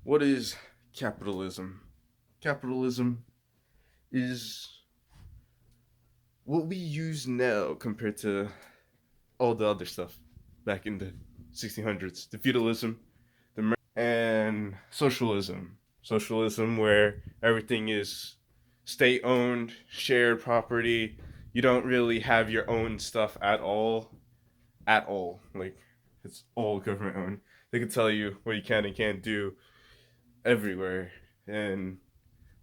What is capitalism? Capitalism is what we use now compared to all the other stuff back in the 1600s. The feudalism, and socialism. Socialism, where everything is state owned, shared property. You don't really have your own stuff at all. At all. Like, it's all government owned. They can tell you what you can and can't do everywhere. And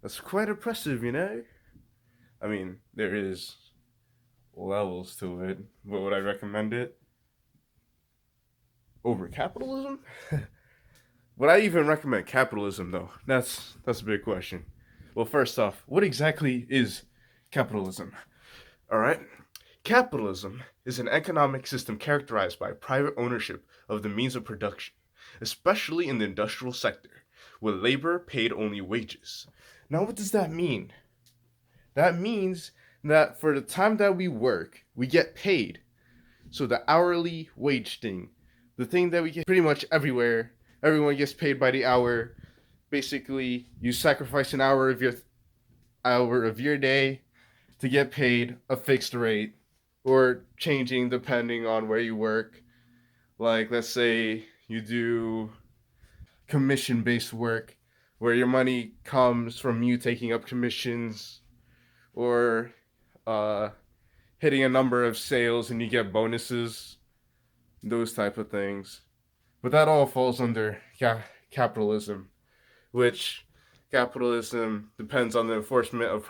that's quite oppressive, you know? I mean, there is levels to it, but would I recommend it over capitalism? Would I even recommend capitalism though? That's a big question. Well, first off, what exactly is capitalism? All right. Capitalism is an economic system characterized by private ownership of the means of production, especially in the industrial sector, with labor paid only wages. Now, what does that mean? That means that for the time that we work, we get paid. So the hourly wage thing, the thing that we get pretty much everywhere, everyone gets paid by the hour. Basically, you sacrifice an hour of your day to get paid a fixed rate or changing depending on where you work. Like, let's say you do commission based work where your money comes from you taking up commissions or uh, hitting a number of sales and you get bonuses, those type of things. But that all falls under capitalism, which capitalism depends on the enforcement of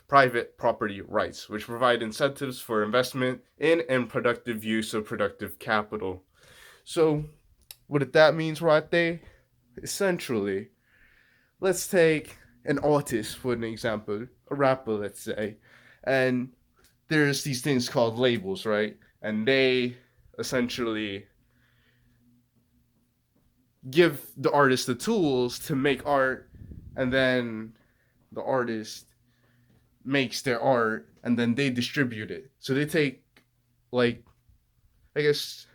private property rights, which provide incentives for investment in and productive use of productive capital. So, what that means right there, essentially, let's take an artist for an example, a rapper, let's say, and there's these things called labels, right? And they essentially give the artist the tools to make art, and then the artist makes their art, and then they distribute it. So they take, like, I guess,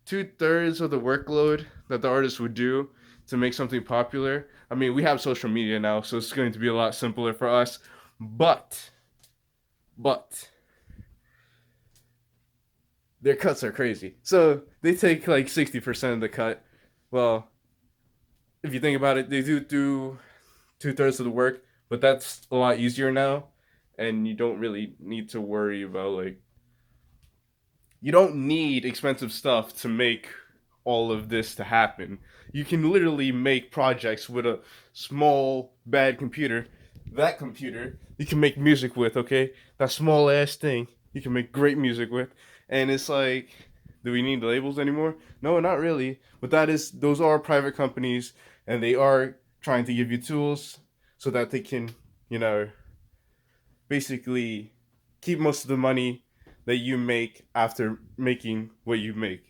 2/3 of the workload that the artist would do to make something popular. I mean, we have social media now, so it's going to be a lot simpler for us. But their cuts are crazy. So they take like 60% of the cut. Well, if you think about it, they do 2/3 of the work, but that's a lot easier now, and you don't really need to worry about, like, you don't need expensive stuff to make all of this to happen. You can literally make projects with a small bad computer. That computer you can make music with, okay? That small ass thing you can make great music with. And it's like, do we need labels anymore? No, not really. But those are private companies, and they are trying to give you tools so that they can, you know, basically keep most of the money that you make after making what you make.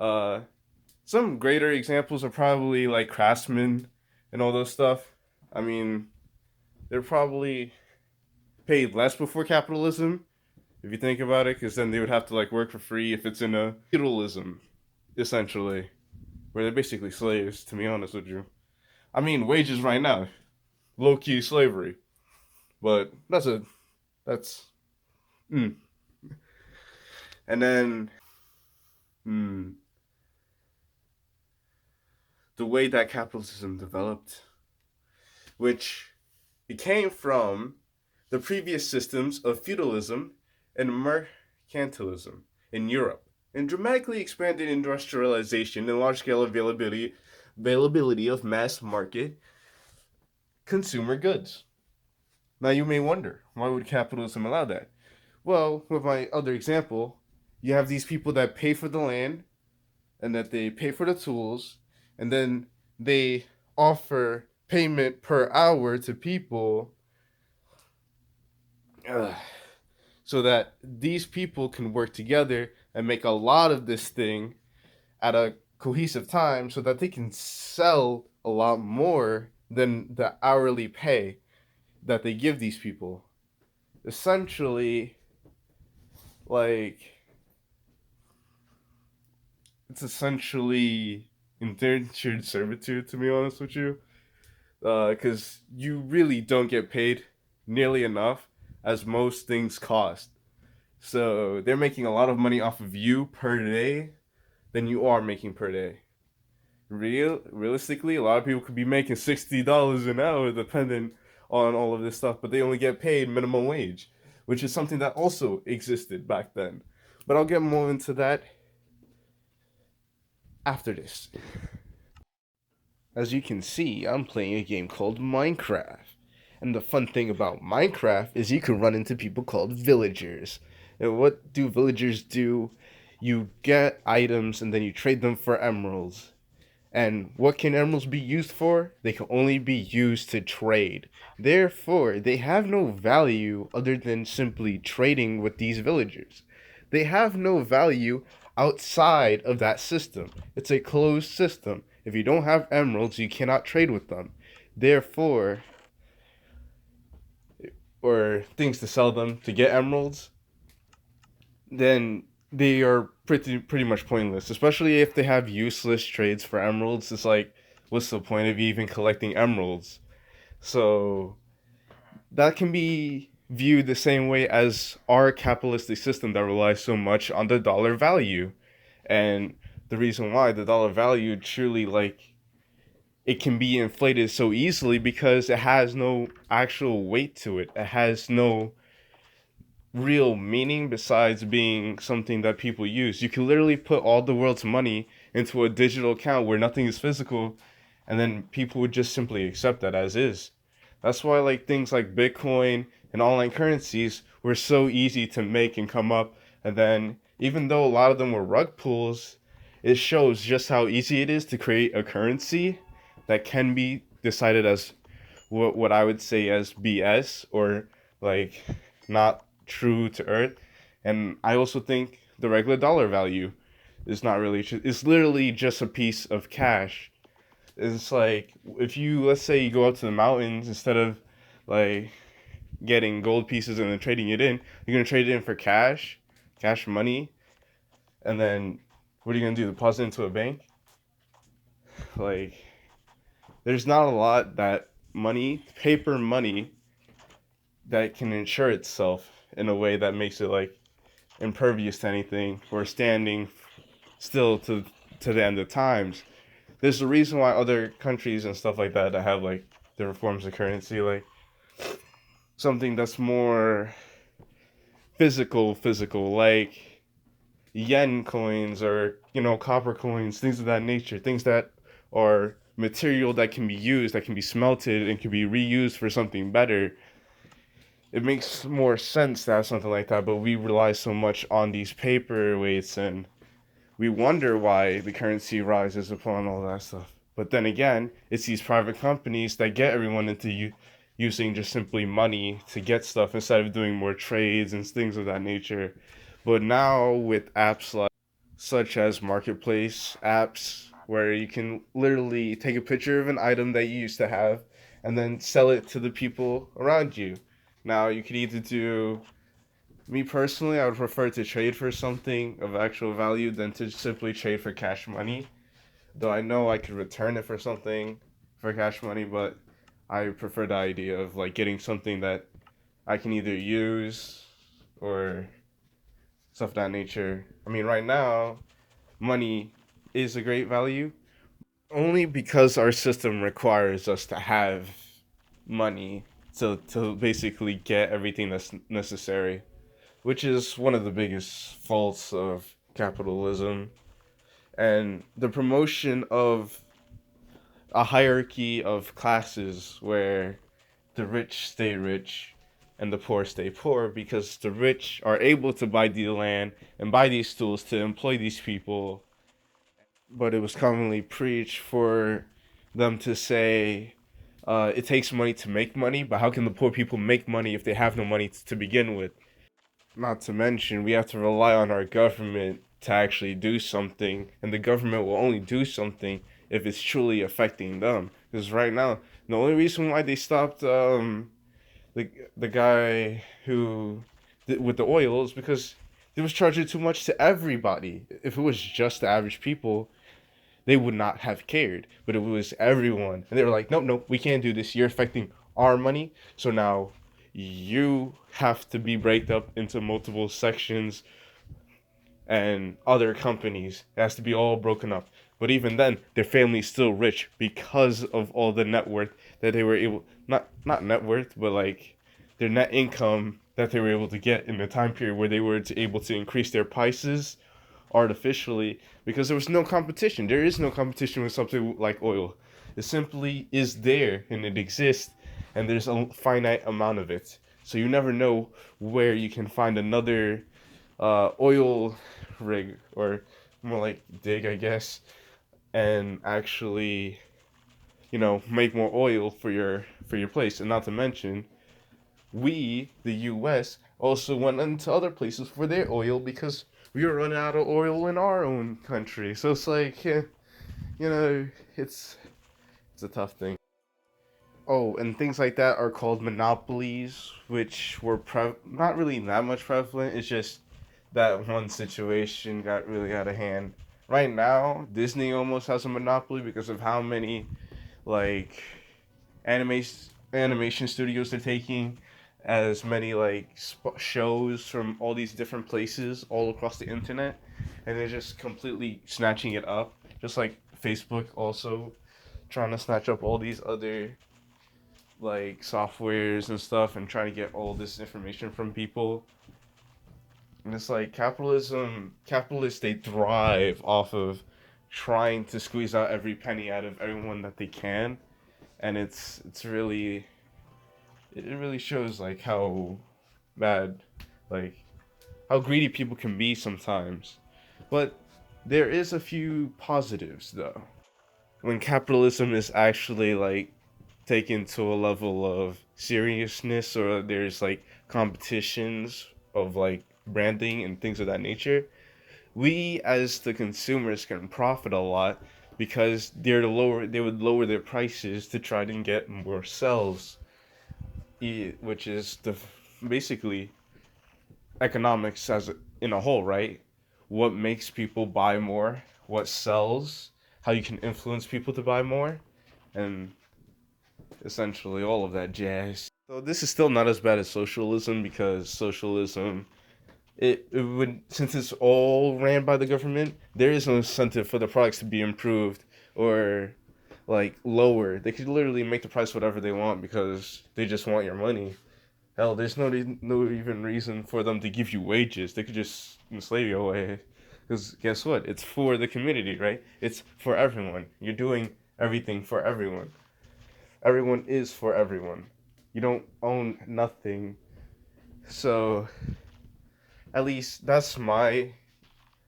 Uh, some greater examples are probably like Craftsman and all those stuff. I mean, they're probably paid less before capitalism, if you think about it, because then they would have to like work for free if it's in a feudalism, essentially, where they're basically slaves. To be honest with you, I mean wages right now, low key slavery, but that's mm. And then mm, the way that capitalism developed, which it came from the previous systems of feudalism and mercantilism in Europe, and dramatically expanded industrialization and large-scale availability of mass market consumer goods. Now you may wonder, why would capitalism allow that? Well, with my other example, you have these people that pay for the land and that they pay for the tools, and then they offer payment per hour to people, uh, so that these people can work together and make a lot of this thing at a cohesive time so that they can sell a lot more than the hourly pay that they give these people. Essentially, like, it's essentially indentured servitude, to be honest with you, because you really don't get paid nearly enough as most things cost. So they're making a lot of money off of you per day than you are making per day. Realistically, a lot of people could be making $60 an hour depending on all of this stuff, but they only get paid minimum wage, which is something that also existed back then. But I'll get more into that after this. As you can see, I'm playing a game called Minecraft. And the fun thing about Minecraft is you can run into people called villagers. And what do villagers do? You get items and then you trade them for emeralds. And what can emeralds be used for? They can only be used to trade. Therefore, they have no value other than simply trading with these villagers. They have no value outside of that system. It's a closed system. If you don't have emeralds, you cannot trade with them. Therefore, or things to sell them to get emeralds, then they are pretty much pointless. Especially if they have useless trades for emeralds. It's like, what's the point of even collecting emeralds? So that can be viewed the same way as our capitalistic system that relies so much on the dollar value. And the reason why the dollar value truly, like, it can be inflated so easily because it has no actual weight to it. It has no real meaning besides being something that people use. You can literally put all the world's money into a digital account where nothing is physical, and then people would just simply accept that as is. That's why like things like Bitcoin and online currencies were so easy to make and come up. And then even though a lot of them were rug pulls, it shows just how easy it is to create a currency that can be decided as what I would say as BS, or like not true to earth. And I also think the regular dollar value is not really it's literally just a piece of cash. It's like if you, let's say you go up to the mountains, instead of like getting gold pieces and then trading it in, you're gonna trade it in for cash money, and then what are you gonna do? Deposit into a bank? Like, there's not a lot that paper money, that can insure itself in a way that makes it like impervious to anything or standing still to the end of times. There's a reason why other countries and stuff like that have like different forms of currency, like something that's more physical, like yen coins, or copper coins, things of that nature, things that are material that can be used, that can be smelted and can be reused for something better. It makes more sense to have something like that, but we rely so much on these paperweights, and we wonder why the currency rises upon all that stuff. But then again, it's these private companies that get everyone into using just simply money to get stuff instead of doing more trades and things of that nature. But now with apps like such as marketplace apps where you can literally take a picture of an item that you used to have and then sell it to the people around you. Now you could either do, me personally, I would prefer to trade for something of actual value than to simply trade for cash money. Though I know I could return it for something for cash money, but I prefer the idea of like getting something that I can either use or stuff of that nature. I mean, right now, money is a great value only because our system requires us to have money to basically get everything that's necessary, which is one of the biggest faults of capitalism and the promotion of a hierarchy of classes where the rich stay rich and the poor stay poor because the rich are able to buy the land and buy these tools to employ these people. But it was commonly preached for them to say, it takes money to make money, but how can the poor people make money if they have no money to begin with? Not to mention, we have to rely on our government to actually do something, and the government will only do something if it's truly affecting them. Because right now, the only reason why they stopped the guy who with the oil is because they was charging too much to everybody. If it was just the average people, they would not have cared. But it was everyone, and they were like, nope, nope, we can't do this. You're affecting our money, so now you have to be break up into multiple sections and other companies. It has to be all broken up. But even then, their family's still rich because of all the net worth that they were able, not net worth, but like their net income that they were able to get in the time period where they were able to increase their prices artificially, because there was no competition. There is no competition with something like oil. It simply is there and it exists, and there's a finite amount of it. So you never know where you can find another oil rig, or more like dig, I guess, and actually, make more oil for your place. And not to mention, we, the U.S., also went into other places for their oil because we were running out of oil in our own country. So it's like, you know, it's it's a tough thing. Oh, and things like that are called monopolies, which were not really that much prevalent. It's just that one situation got really out of hand. Right now, Disney almost has a monopoly because of how many like animation studios they're taking, as many like shows from all these different places all across the internet, and they're just completely snatching it up. Just like Facebook also trying to snatch up all these other like softwares and stuff and trying to get all this information from people. And it's like capitalists, they thrive off of trying to squeeze out every penny out of everyone that they can. And it's really, it really shows like how bad, like how greedy people can be sometimes. But there is a few positives though. When capitalism is actually like taken to a level of seriousness, or there's like competitions of like branding and things of that nature, we as the consumers can profit a lot, because they would lower their prices to try and get more sales, which is the basically economics as in a whole, right? What makes people buy more, what sells, how you can influence people to buy more, and essentially all of that jazz. So this is still not as bad as socialism, because socialism, it would, since it's all ran by the government, there is no incentive for the products to be improved or like lower. They could literally make the price whatever they want because they just want your money. Hell, there's no even reason for them to give you wages. They could just enslave you away. Because guess what? It's for the community, right? It's for everyone. You're doing everything for everyone. Everyone is for everyone. You don't own nothing. So at least that's my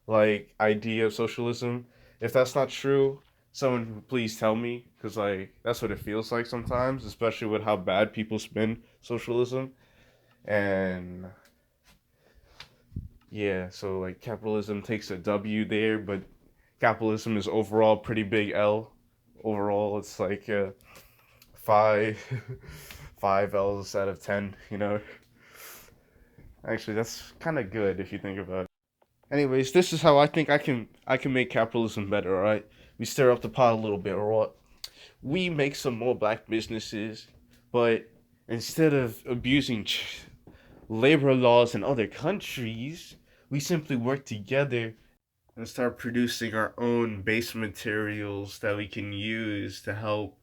like idea of socialism. If that's not true, someone please tell me, because like that's what it feels like sometimes, especially with how bad people spin socialism. And yeah, so like capitalism takes a W there, but capitalism is overall pretty big L. Overall, it's like five five L's out of 10. Actually, that's kind of good if you think about it. Anyways, this is how I think I can make capitalism better. All right, we stir up the pot a little bit, or what? We make some more black businesses, but instead of abusing labor laws in other countries, we simply work together and start producing our own base materials that we can use to help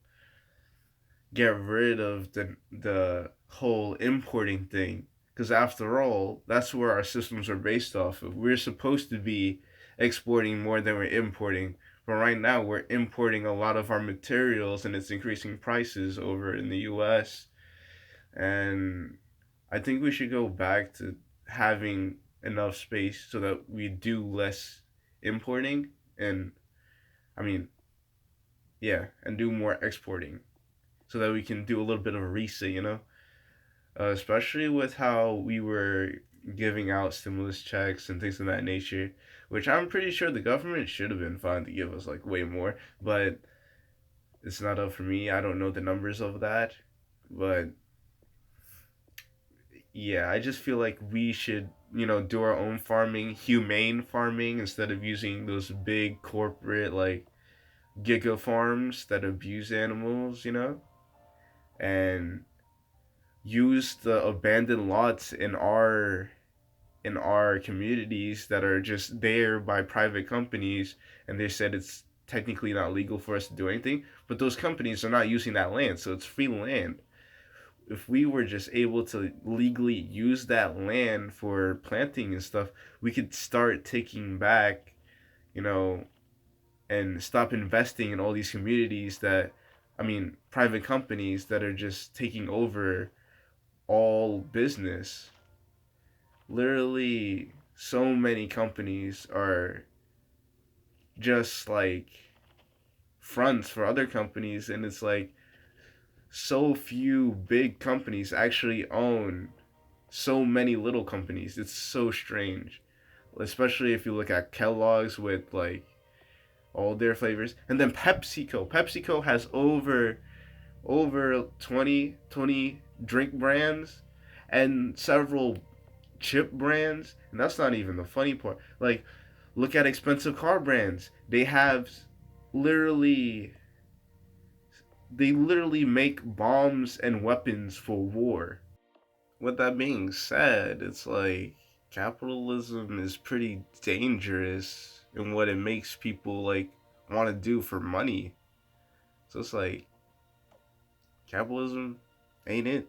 get rid of the whole importing thing. Because after all, that's where our systems are based off of. We're supposed to be exporting more than we're importing. But right now, we're importing a lot of our materials, and it's increasing prices over in the US. And I think we should go back to having enough space so that we do less importing, and I mean, yeah, and do more exporting, so that we can do a little bit of a reset. Especially with how we were giving out stimulus checks and things of that nature, which I'm pretty sure the government should have been fine to give us like way more, but it's not up for me. I don't know the numbers of that, but yeah, I just feel like we should, do our own farming, humane farming, instead of using those big corporate like giga farms that abuse animals, and use the abandoned lots in our communities that are just there by private companies, and they said it's technically not legal for us to do anything, but those companies are not using that land, so it's free land. If we were just able to legally use that land for planting and stuff, we could start taking back, you know, and stop investing in all these communities that, I mean, private companies that are just taking over all business. Literally, so many companies are just like fronts for other companies, and it's like so few big companies actually own so many little companies. It's so strange, especially if you look at Kellogg's with like all their flavors, and then PepsiCo. PepsiCo has over 20 drink brands and several chip brands, and that's not even the funny part. Like, look at expensive car brands. Literally they literally make bombs and weapons for war. With that being said, it's like capitalism is pretty dangerous in what it makes people like want to do for money. So it's like capitalism ain't it.